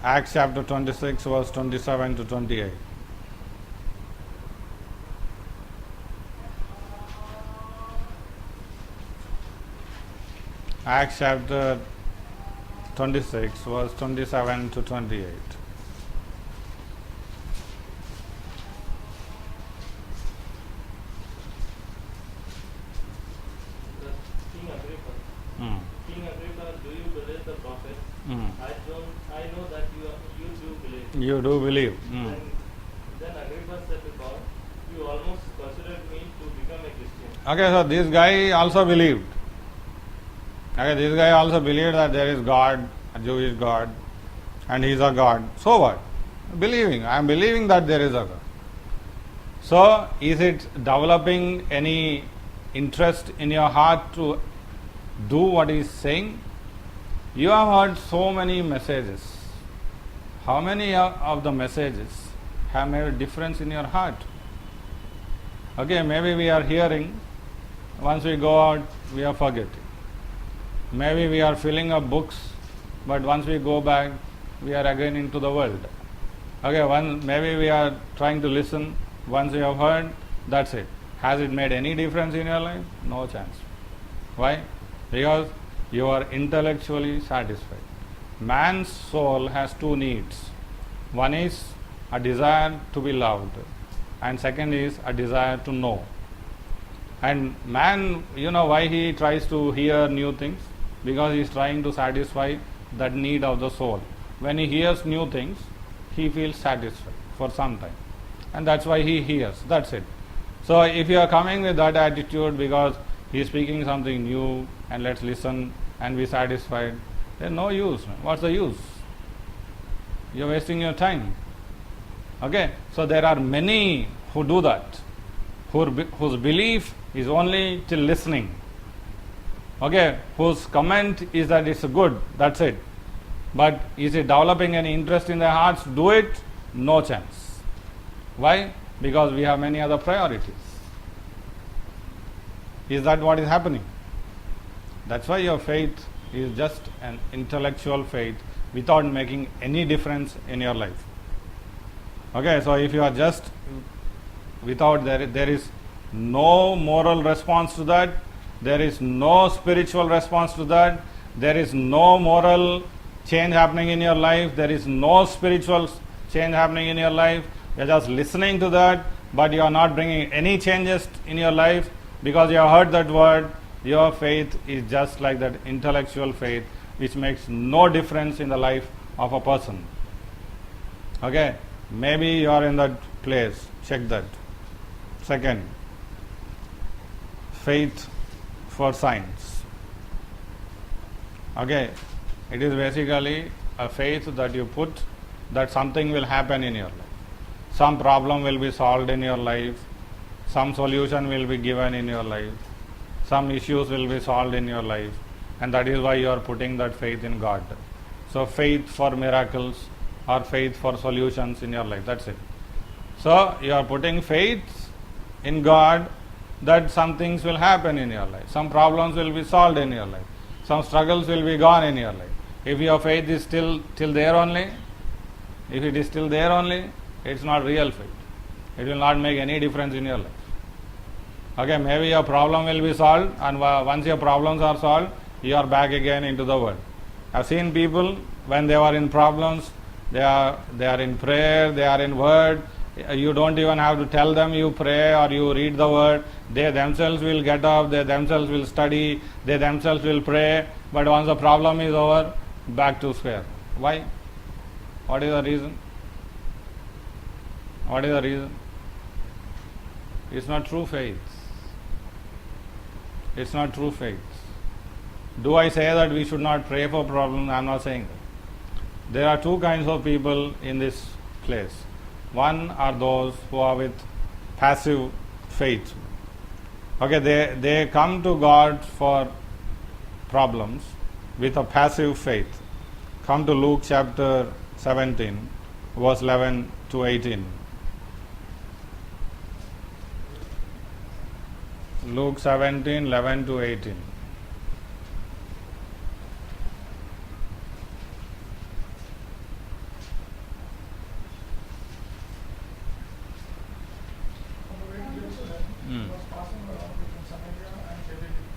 Acts chapter 26, verse 27 to 28. Acts chapter 26, verse 27 to 28. King Agrippa, Mm. King Agrippa, do you believe the prophet? Mm. I know that you do believe. You do believe. Mm. Then Agrippa said to Paul, you almost persuaded me to become a Christian. Okay, so this guy also believed. Okay, this guy also believed that there is God, a Jewish God, and he is a God. So what? Believing. I am believing that there is a God. So, is it developing any interest in your heart to do what he is saying? You have heard so many messages. How many of the messages have made a difference in your heart? Okay, maybe we are hearing, once we go out, we are forgetting. Maybe we are filling up books, but once we go back, we are again into the world. Okay, maybe we are trying to listen, once you have heard, that's it. Has it made any difference in your life? No chance. Why? Because you are intellectually satisfied. Man's soul has two needs. One is a desire to be loved, and second is a desire to know. And man, you know why he tries to hear new things? Because he is trying to satisfy that need of the soul. When he hears new things, he feels satisfied for some time. And that's why he hears. That's it. So if you are coming with that attitude because he is speaking something new and let's listen and be satisfied, there's no use. What's the use? You're wasting your time. Okay? So there are many who do that, whose belief is only till listening. Okay? Whose comment is that it's good, that's it. But is it developing any interest in their hearts? Do it? No chance. Why? Because we have many other priorities. Is that what is happening? That's why your faith is just an intellectual faith without making any difference in your life. Okay, so if you are just without, there is no moral response to that, there is no spiritual response to that, there is no moral change happening in your life, there is no spiritual change happening in your life, you are just listening to that, but you are not bringing any changes in your life because you have heard that word. Your faith is just like that intellectual faith which makes no difference in the life of a person. Okay, maybe you are in that place, check that. Second, faith for signs. Okay, it is basically a faith that you put that something will happen in your life. Some problem will be solved in your life, some solution will be given in your life, some issues will be solved in your life, and that is why you are putting that faith in God. So faith for miracles or faith for solutions in your life, that's it. So you are putting faith in God that some things will happen in your life, some problems will be solved in your life, some struggles will be gone in your life. If your faith is still there only, if it is still there only, it's not real faith. It will not make any difference in your life. Okay, maybe your problem will be solved, and once your problems are solved, you are back again into the world. I've seen people when they are in problems, they are in prayer, they are in word. You don't even have to tell them you pray or you read the word. They themselves will get up, they themselves will study, they themselves will pray. But once the problem is over, back to square. Why? What is the reason? What is the reason? It's not true faith. It's not true faith. Do I say that we should not pray for problems? I am not saying that. There are two kinds of people in this place. One are those who are with passive faith. Okay, they come to God for problems with a passive faith. Come to Luke chapter 17, verse 11 to 18. Luke 17, 11 to 18.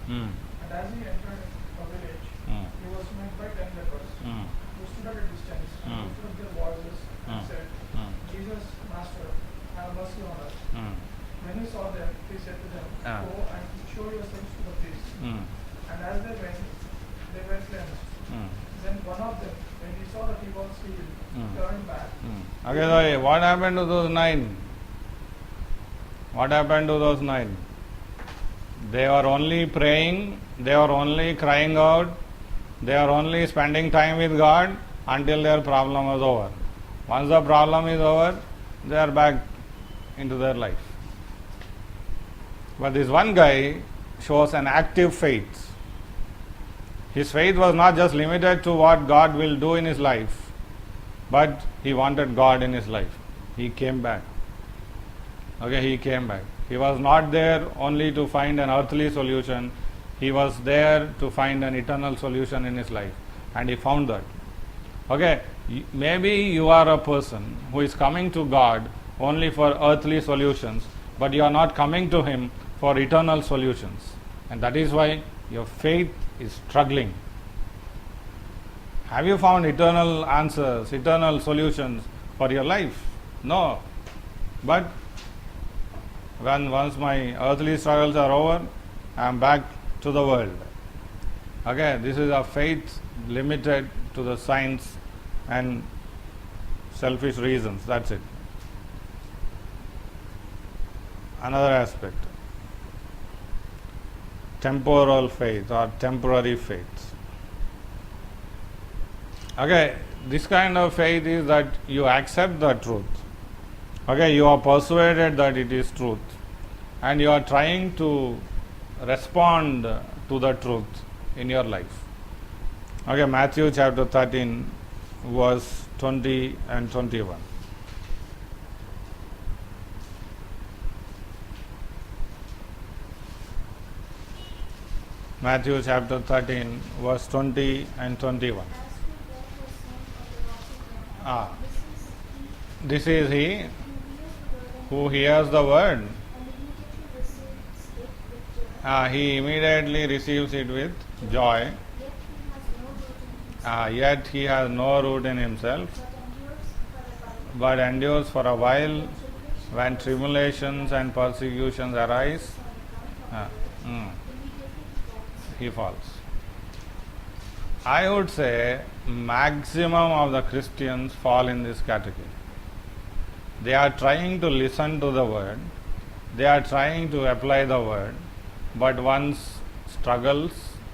Hmm. And as he entered a village, he was met by 10 lepers, who stood at a distance and lifted up their voices and said, Jesus, Master, have mercy on us. When he saw them, he said to them, Go and show yourselves to the priests. And as they went, they were cleansed. Then one of them, when he saw that he was healed, turned back. Okay, so what happened to those 9? What happened to those 9? They were only praying, they were only crying out, they were only spending time with God until their problem was over. Once the problem is over, they are back into their life. But this one guy shows an active faith. His faith was not just limited to what God will do in his life, but he wanted God in his life. He came back. Okay, he came back. He was not there only to find an earthly solution. He was there to find an eternal solution in his life. And he found that. Okay, maybe you are a person who is coming to God only for earthly solutions, but you are not coming to him for eternal solutions. And that is why your faith is struggling. Have you found eternal answers, eternal solutions for your life? No. But once my earthly struggles are over, I am back to the world. Okay, this is a faith limited to the science and selfish reasons. That's it. Another aspect. Temporal faith or temporary faith. Okay, this kind of faith is that you accept the truth. Okay, you are persuaded that it is truth and you are trying to respond to the truth in your life. Okay, Matthew chapter 13 verse 20 and 21. Matthew chapter 13 verse 20 and 21. This is he who hears the word. He immediately receives it with joy. Yet he has no root in himself, but endures for a while. When tribulations and persecutions arise, he falls. I would say maximum of the Christians fall in this category. They are trying to listen to the word, they are trying to apply the word, but once struggles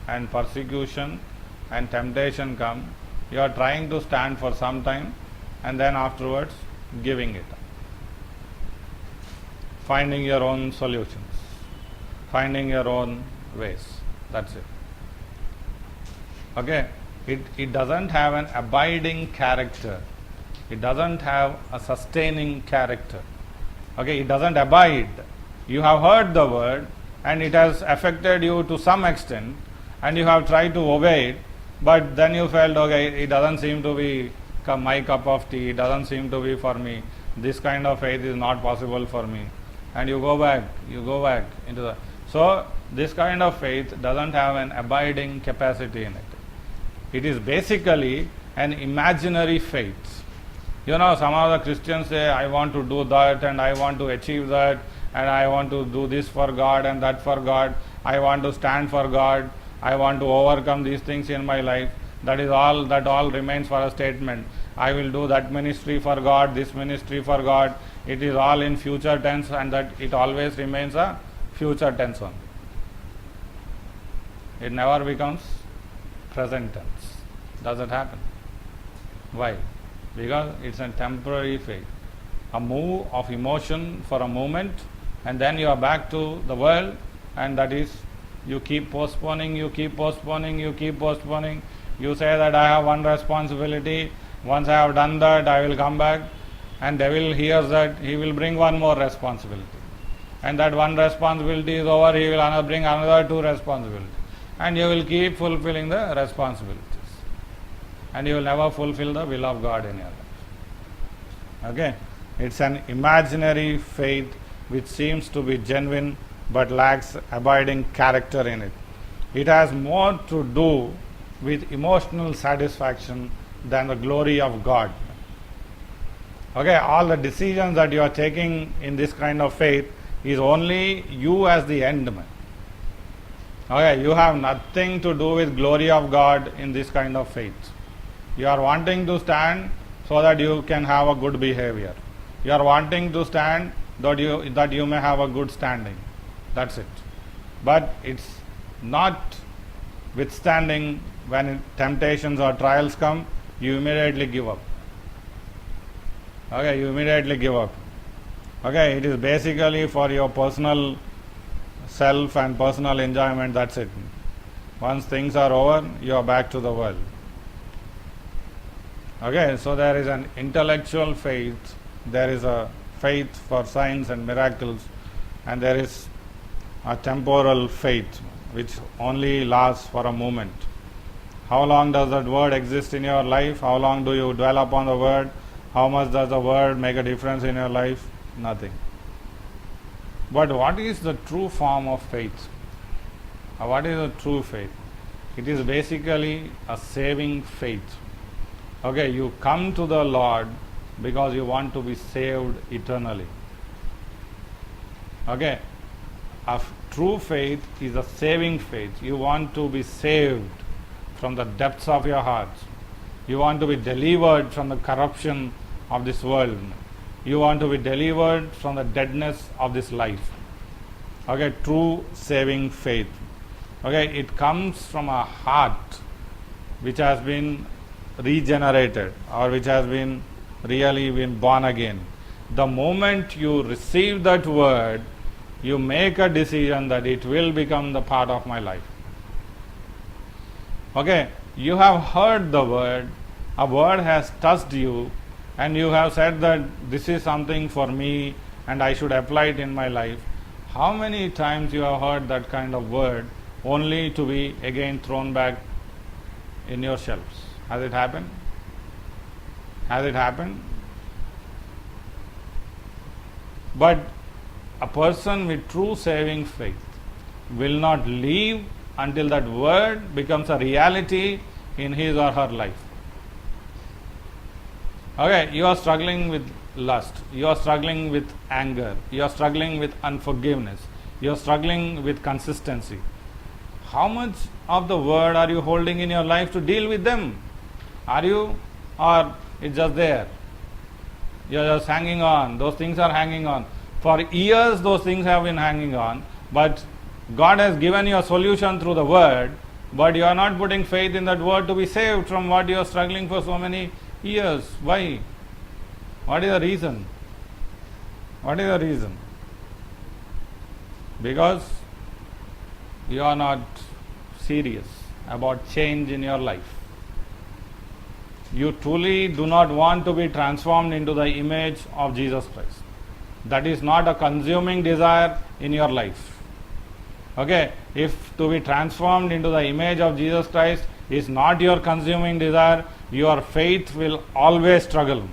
and persecution and temptation come, you are trying to stand for some time and then afterwards giving it up. Finding your own solutions, finding your own ways. That's it. Okay? It doesn't have an abiding character. It doesn't have a sustaining character. Okay? It doesn't abide. You have heard the word and it has affected you to some extent and you have tried to obey it, but then you felt, okay, it doesn't seem to be my cup of tea, it doesn't seem to be for me, this kind of faith is not possible for me, and you go back into the... So, this kind of faith doesn't have an abiding capacity in it. It is basically an imaginary faith. You know, some of the Christians say, I want to do that and I want to achieve that and I want to do this for God and that for God. I want to stand for God. I want to overcome these things in my life. That all remains for a statement. I will do that ministry for God, this ministry for God. It is all in future tense and that it always remains a future tense only. It never becomes present tense. Does it happen? Why? Because it's a temporary faith. A move of emotion for a moment and then you are back to the world, and that is, you keep postponing. You say that I have one responsibility, once I have done that I will come back, and devil hears that, he will bring one more responsibility, and that one responsibility is over, he will bring another 2 responsibilities, and you will keep fulfilling the responsibilities, and you will never fulfill the will of God in your life. Okay? It's an imaginary faith which seems to be genuine but lacks abiding character in it. It has more to do with emotional satisfaction than the glory of God. Okay, all the decisions that you are taking in this kind of faith is only you as the end man. Okay, you have nothing to do with glory of God in this kind of faith. You are wanting to stand so that you can have a good behavior. You are wanting to stand that you may have a good standing. That's it. But it's not withstanding when temptations or trials come, you immediately give up. Okay, you immediately give up. Okay, it is basically for your personal self and personal enjoyment, that's it. Once things are over, you are back to the world. Okay, so there is an intellectual faith, there is a faith for signs and miracles, and there is a temporal faith which only lasts for a moment. How long does that word exist in your life? How long do you dwell upon the word? How much does the word make a difference in your life? Nothing. But what is the true form of faith? What is the true faith? It is basically a saving faith. Okay, you come to the Lord because you want to be saved eternally. Okay, a true faith is a saving faith. You want to be saved from the depths of your heart. You want to be delivered from the corruption of this world. You want to be delivered from the deadness of this life. Okay, true saving faith. Okay, it comes from a heart which has been regenerated or which has been really been born again. The moment you receive that word, you make a decision that it will become the part of my life. Okay, you have heard the word, a word has touched you, and you have said that this is something for me and I should apply it in my life. How many times you have heard that kind of word only to be again thrown back in your shelves? Has it happened? Has it happened? But a person with true saving faith will not leave until that word becomes a reality in his or her life. Okay, you are struggling with lust, you are struggling with anger, you are struggling with unforgiveness, you are struggling with consistency. How much of the word are you holding in your life to deal with them? Are you, or it's just there? You are just hanging on, those things are hanging on. For years those things have been hanging on, but God has given you a solution through the word, but you are not putting faith in that word to be saved from what you are struggling for so many years. Why? What is the reason? What is the reason? Because you are not serious about change in your life. You truly do not want to be transformed into the image of Jesus Christ. That is not a consuming desire in your life. Okay, if to be transformed into the image of Jesus Christ is not your consuming desire, your faith will always struggle.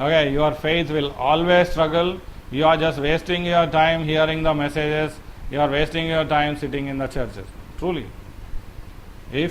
Okay, your faith will always struggle. You are just wasting your time hearing the messages. You are wasting your time sitting in the churches. Truly. If